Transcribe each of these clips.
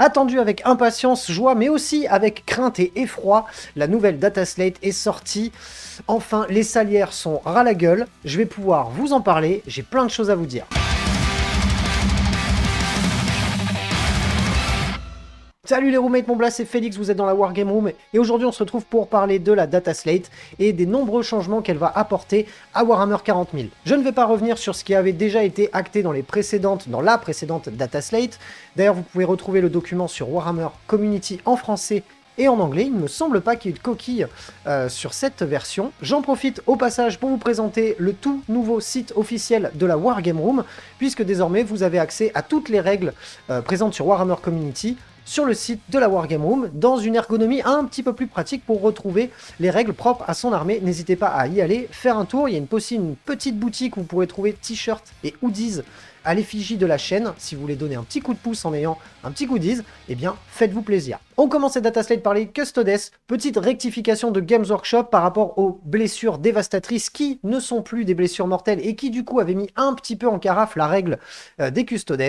Attendu avec impatience, joie, mais aussi avec crainte et effroi, la nouvelle Data Slate est sortie. Enfin, les salières sont ras la gueule, je vais pouvoir vous en parler, j'ai plein de choses à vous dire. Salut les roommates, mon blast, c'est Félix, vous êtes dans la Wargame Room, et aujourd'hui on se retrouve pour parler de la Data Slate et des nombreux changements qu'elle va apporter à Warhammer 40 000. Je ne vais pas revenir sur ce qui avait déjà été acté dans la précédente Data Slate. D'ailleurs, vous pouvez retrouver le document sur Warhammer Community en français et en anglais. Il ne me semble pas qu'il y ait de coquille sur cette version. J'en profite au passage pour vous présenter le tout nouveau site officiel de la Wargame Room, puisque désormais vous avez accès à toutes les règles présentes sur Warhammer Community sur le site de la Wargame Room, dans une ergonomie un petit peu plus pratique pour retrouver les règles propres à son armée. N'hésitez pas à y aller, faire un tour. Il y a aussi une petite boutique où vous pourrez trouver t-shirts et hoodies à l'effigie de la chaîne. Si vous voulez donner un petit coup de pouce en ayant un petit goodies, eh bien faites-vous plaisir. On commence cette Data Slate par les Custodes. Petite rectification de Games Workshop par rapport aux blessures dévastatrices qui ne sont plus des blessures mortelles et qui du coup avaient mis un petit peu en carafe la règle des Custodes.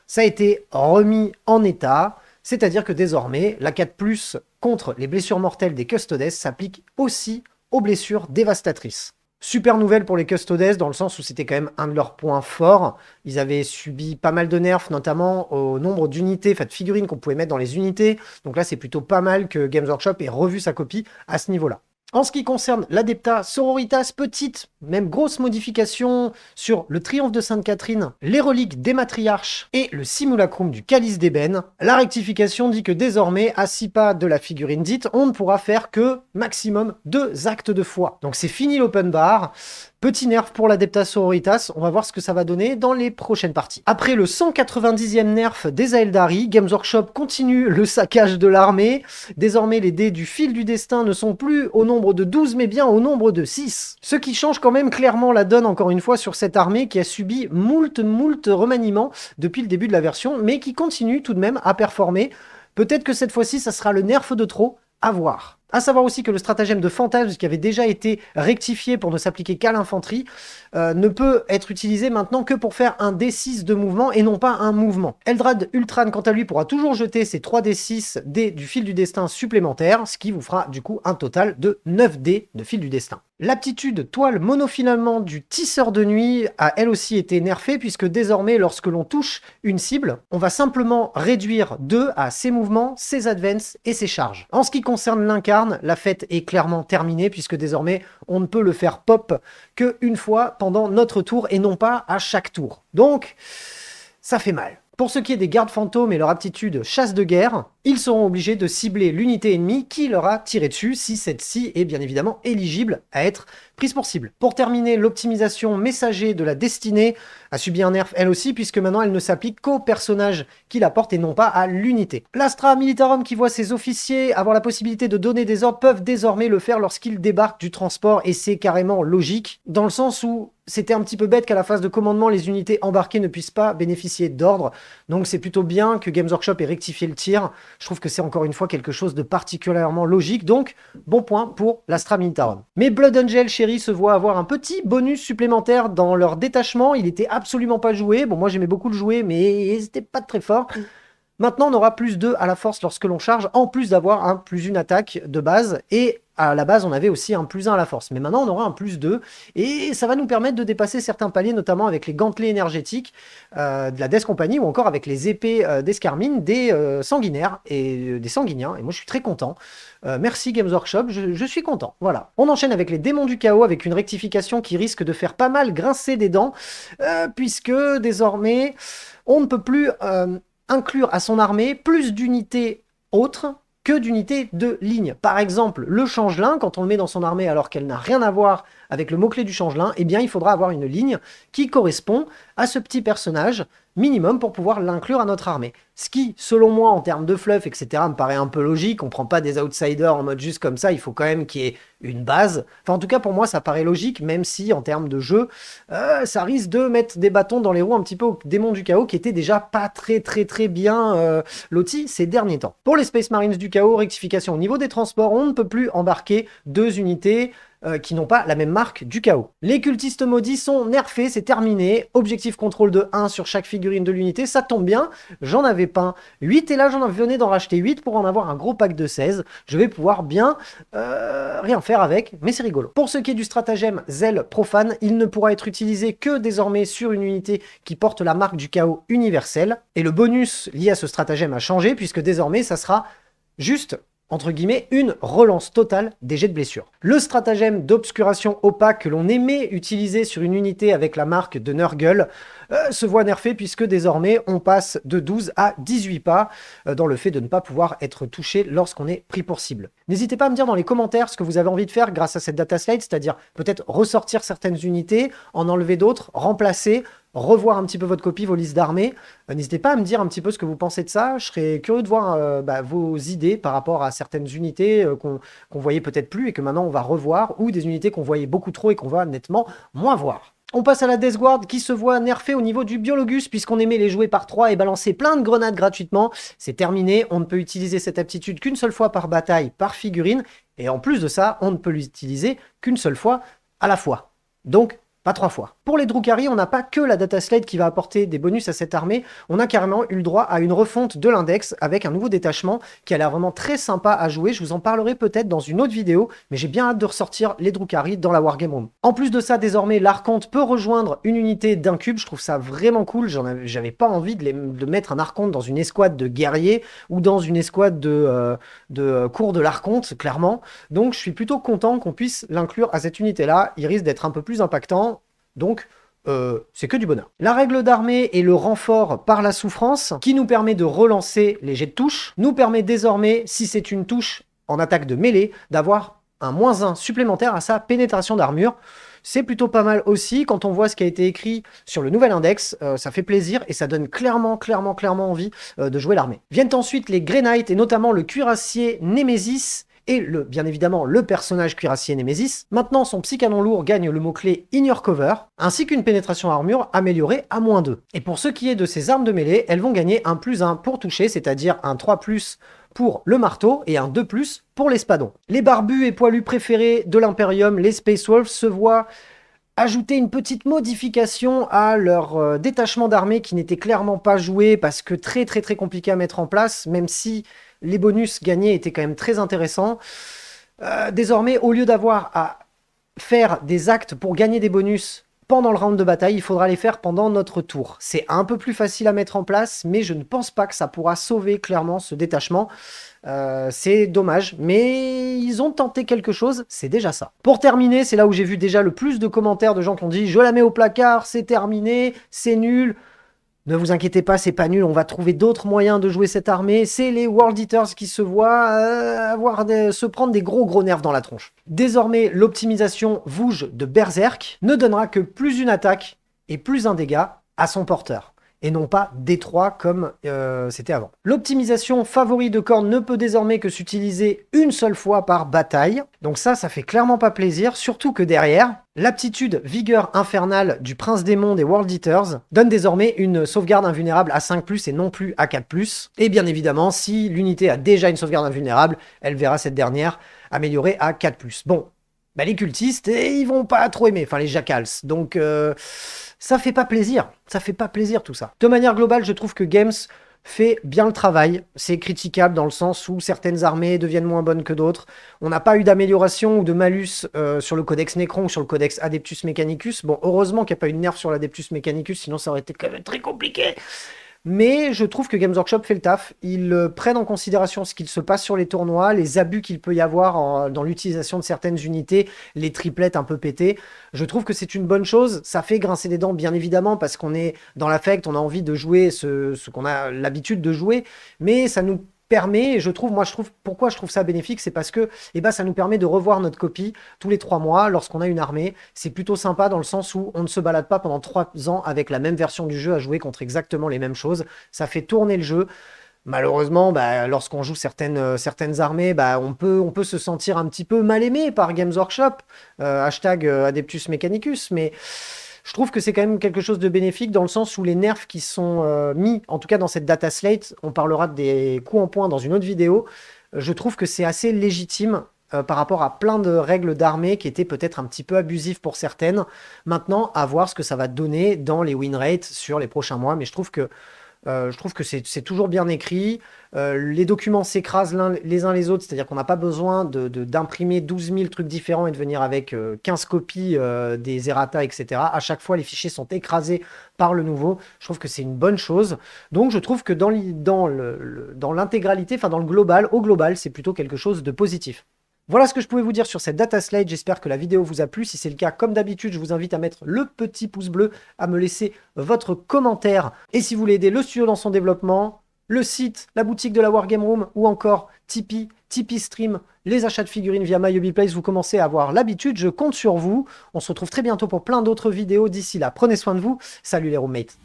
Ça a été remis en état, c'est-à-dire que désormais, la 4+, contre les blessures mortelles des Custodes s'applique aussi aux blessures dévastatrices. Super nouvelle pour les Custodes, dans le sens où c'était quand même un de leurs points forts. Ils avaient subi pas mal de nerfs, notamment au nombre d'unités, enfin de figurines qu'on pouvait mettre dans les unités. Donc là, c'est plutôt pas mal que Games Workshop ait revu sa copie à ce niveau-là. En ce qui concerne l'Adepta Sororitas, petite, même grosse modification sur le Triomphe de Sainte-Catherine, les reliques des matriarches et le simulacrum du Calice d'Ébène. La rectification dit que désormais, à 6 pas de la figurine dite, on ne pourra faire que maximum 2 actes de foi. Donc c'est fini l'open bar. Petit nerf pour l'Adepta Sororitas, on va voir ce que ça va donner dans les prochaines parties. Après le 190e nerf des Aeldari, Games Workshop continue le saccage de l'armée. Désormais, les dés du fil du destin ne sont plus au nombre de 12, mais bien au nombre de 6. Ce qui change quand même clairement la donne, encore une fois, sur cette armée qui a subi moult remaniements depuis le début de la version, mais qui continue tout de même à performer. Peut-être que cette fois-ci, ça sera le nerf de trop, à voir. À savoir aussi que le stratagème de fantasme, qui avait déjà été rectifié pour ne s'appliquer qu'à l'infanterie, ne peut être utilisé maintenant que pour faire un D6 de mouvement et non pas un mouvement. Eldrad Ultran, quant à lui, pourra toujours jeter ses 3 D6 dés du fil du destin supplémentaires, ce qui vous fera du coup un total de 9 dés de fil du destin. L'aptitude toile monofilament du tisseur de nuit a elle aussi été nerfée, puisque désormais, lorsque l'on touche une cible, on va simplement réduire 2 à ses mouvements, ses advances et ses charges. En ce qui concerne l'incarne, la fête est clairement terminée, puisque désormais, on ne peut le faire pop qu'une fois pendant notre tour et non pas à chaque tour. Donc, ça fait mal. Pour ce qui est des gardes fantômes et leur aptitude chasse de guerre, ils seront obligés de cibler l'unité ennemie qui leur a tiré dessus, si celle-ci est bien évidemment éligible à être prise pour cible. Pour terminer, l'optimisation messager de la destinée a subi un nerf elle aussi, puisque maintenant elle ne s'applique qu'au personnage qui la porte et non pas à l'unité. L'Astra Militarum, qui voit ses officiers avoir la possibilité de donner des ordres, peuvent désormais le faire lorsqu'ils débarquent du transport, et c'est carrément logique, dans le sens où c'était un petit peu bête qu'à la phase de commandement, les unités embarquées ne puissent pas bénéficier d'ordre. Donc c'est plutôt bien que Games Workshop ait rectifié le tir. Je trouve que c'est encore une fois quelque chose de particulièrement logique. Donc, bon point pour l'Astra Militarum. Mais Blood Angel, chérie, se voit avoir un petit bonus supplémentaire dans leur détachement. Il était absolument pas joué. Bon, moi j'aimais beaucoup le jouer, mais c'était pas très fort. Maintenant, on aura plus 2 à la force lorsque l'on charge, en plus d'avoir un +1 attaque de base, et à la base, on avait aussi un +1 à la force. Mais maintenant, on aura un +2, et ça va nous permettre de dépasser certains paliers, notamment avec les gantelets énergétiques de la Death Company, ou encore avec les épées d'escarmine des sanguinaires et des sanguiniens. Et moi, je suis très content. Merci Games Workshop, je suis content. Voilà. On enchaîne avec les démons du chaos, avec une rectification qui risque de faire pas mal grincer des dents, puisque désormais, on ne peut plus inclure à son armée plus d'unités autres que d'unités de ligne. Par exemple, le changelin, quand on le met dans son armée alors qu'elle n'a rien à voir avec le mot-clé du changelin, eh bien il faudra avoir une ligne qui correspond à ce petit personnage minimum pour pouvoir l'inclure à notre armée. Ce qui, selon moi, en termes de fluff, etc., me paraît un peu logique. On prend pas des outsiders en mode juste comme ça, il faut quand même qu'il y ait une base. Enfin, en tout cas, pour moi, ça paraît logique, même si, en termes de jeu, ça risque de mettre des bâtons dans les roues un petit peu aux démons du chaos, qui étaient déjà pas très bien lotis ces derniers temps. Pour les Space Marines du chaos, rectification au niveau des transports, on ne peut plus embarquer 2 unités qui n'ont pas la même marque du chaos. Les cultistes maudits sont nerfés, c'est terminé. Objectif contrôle de 1 sur chaque figurine de l'unité, ça tombe bien. J'en avais peint 8 et là j'en venais d'en racheter 8 pour en avoir un gros pack de 16. Je vais pouvoir bien rien faire avec, mais c'est rigolo. Pour ce qui est du stratagème Zèle profane, il ne pourra être utilisé que désormais sur une unité qui porte la marque du chaos universel. Et le bonus lié à ce stratagème a changé puisque désormais ça sera juste entre guillemets, une relance totale des jets de blessure. Le stratagème d'obscuration opaque que l'on aimait utiliser sur une unité avec la marque de Nurgle se voit nerfé puisque désormais on passe de 12 à 18 pas dans le fait de ne pas pouvoir être touché lorsqu'on est pris pour cible. N'hésitez pas à me dire dans les commentaires ce que vous avez envie de faire grâce à cette data slate, c'est-à-dire peut-être ressortir certaines unités, en enlever d'autres, remplacer, revoir un petit peu votre copie, vos listes d'armées. N'hésitez pas à me dire un petit peu ce que vous pensez de ça. Je serais curieux de voir vos idées par rapport à certaines unités qu'on voyait peut-être plus et que maintenant on va revoir, ou des unités qu'on voyait beaucoup trop et qu'on va nettement moins voir. On passe à la Death Guard qui se voit nerfée au niveau du Biologus puisqu'on aimait les jouer par 3 et balancer plein de grenades gratuitement. C'est terminé, on ne peut utiliser cette aptitude qu'une seule fois par bataille, par figurine, et en plus de ça, on ne peut l'utiliser qu'une seule fois à la fois. Donc, pas 3 fois. Pour les Drukhari, on n'a pas que la data slate qui va apporter des bonus à cette armée, on a carrément eu le droit à une refonte de l'index avec un nouveau détachement qui a l'air vraiment très sympa à jouer. Je vous en parlerai peut-être dans une autre vidéo, mais j'ai bien hâte de ressortir les Drukhari dans la Wargame Room. En plus de ça, désormais, l'Archonte peut rejoindre une unité d'un cube. Je trouve ça vraiment cool. J'avais pas envie de mettre un Archonte dans une escouade de guerriers ou dans une escouade de cours de l'Archonte, clairement. Donc je suis plutôt content qu'on puisse l'inclure à cette unité-là. Il risque d'être un peu plus impactant. Donc, c'est que du bonheur. La règle d'armée et le renfort par la souffrance, qui nous permet de relancer les jets de touche, nous permet désormais, si c'est une touche en attaque de mêlée, d'avoir un -1 supplémentaire à sa pénétration d'armure. C'est plutôt pas mal aussi, quand on voit ce qui a été écrit sur le nouvel index, ça fait plaisir et ça donne clairement envie de jouer l'armée. Viennent ensuite les Grey Knights et notamment le cuirassier Némésis, et bien évidemment le personnage cuirassier Némésis. Maintenant, son psy-canon lourd gagne le mot-clé In Your Cover, ainsi qu'une pénétration armure améliorée à -2. Et pour ce qui est de ses armes de mêlée, elles vont gagner un +1 pour toucher, c'est-à-dire un 3+ pour le marteau et un 2+ pour l'espadon. Les barbus et poilus préférés de l'Imperium, les Space Wolves, se voient ajouter une petite modification à leur détachement d'armée qui n'était clairement pas joué parce que très compliqué à mettre en place, même si les bonus gagnés étaient quand même très intéressants. Désormais, au lieu d'avoir à faire des actes pour gagner des bonus pendant le round de bataille, il faudra les faire pendant notre tour. C'est un peu plus facile à mettre en place, mais je ne pense pas que ça pourra sauver clairement ce détachement. C'est dommage, mais ils ont tenté quelque chose, c'est déjà ça. Pour terminer, c'est là où j'ai vu déjà le plus de commentaires de gens qui ont dit « Je la mets au placard, c'est terminé, c'est nul ». Ne vous inquiétez pas, c'est pas nul, on va trouver d'autres moyens de jouer cette armée. C'est les World Eaters qui se voient se prendre des gros nerfs dans la tronche. Désormais, l'optimisation Vouge de Berserk ne donnera que plus une attaque et plus un dégât à son porteur, et non pas D3 comme c'était avant. L'optimisation favori de Khorne ne peut désormais que s'utiliser une seule fois par bataille, donc ça fait clairement pas plaisir, surtout que derrière, l'aptitude vigueur infernale du prince démon des World Eaters donne désormais une sauvegarde invulnérable à 5+ et non plus à 4+, et bien évidemment, si l'unité a déjà une sauvegarde invulnérable, elle verra cette dernière améliorée à 4+. Bon, les cultistes, ils vont pas trop aimer, enfin les jackals, donc ça fait pas plaisir tout ça. De manière globale, je trouve que Games fait bien le travail. C'est critiquable dans le sens où certaines armées deviennent moins bonnes que d'autres. On n'a pas eu d'amélioration ou de malus sur le codex Necron ou sur le codex Adeptus Mechanicus. Bon, heureusement qu'il n'y a pas eu de nerf sur l'Adeptus Mechanicus, sinon ça aurait été quand même très compliqué. Mais je trouve que Games Workshop fait le taf. Ils prennent en considération ce qu'il se passe sur les tournois, les abus qu'il peut y avoir dans l'utilisation de certaines unités, les triplettes un peu pétées. Je trouve que c'est une bonne chose. Ça fait grincer des dents, bien évidemment, parce qu'on est dans l'affect, on a envie de jouer ce qu'on a l'habitude de jouer, mais ça nous permet, et pourquoi je trouve ça bénéfique, c'est parce que ça nous permet de revoir notre copie tous les 3 mois lorsqu'on a une armée. C'est plutôt sympa dans le sens où on ne se balade pas pendant 3 ans avec la même version du jeu à jouer contre exactement les mêmes choses. Ça fait tourner le jeu. Malheureusement, lorsqu'on joue certaines armées, on peut se sentir un petit peu mal aimé par Games Workshop, hashtag Adeptus Mechanicus, mais je trouve que c'est quand même quelque chose de bénéfique dans le sens où les nerfs qui sont mis, en tout cas dans cette data slate, on parlera des coups en point dans une autre vidéo, je trouve que c'est assez légitime par rapport à plein de règles d'armée qui étaient peut-être un petit peu abusives pour certaines. Maintenant, à voir ce que ça va donner dans les win rates sur les prochains mois, mais je trouve que c'est toujours bien écrit. Les documents s'écrasent les uns les autres, c'est-à-dire qu'on n'a pas besoin d'imprimer 12 000 trucs différents et de venir avec 15 copies des errata, etc. À chaque fois, les fichiers sont écrasés par le nouveau. Je trouve que c'est une bonne chose. Donc, je trouve que dans l'intégralité, enfin dans le global, au global, c'est plutôt quelque chose de positif. Voilà ce que je pouvais vous dire sur cette data slate, j'espère que la vidéo vous a plu. Si c'est le cas, comme d'habitude, je vous invite à mettre le petit pouce bleu, à me laisser votre commentaire. Et si vous voulez aider le studio dans son développement, le site, la boutique de la Wargame Room ou encore Tipeee, Tipeee Stream, les achats de figurines via MyHobbyPlace, vous commencez à avoir l'habitude, je compte sur vous. On se retrouve très bientôt pour plein d'autres vidéos. D'ici là, prenez soin de vous. Salut les roommates.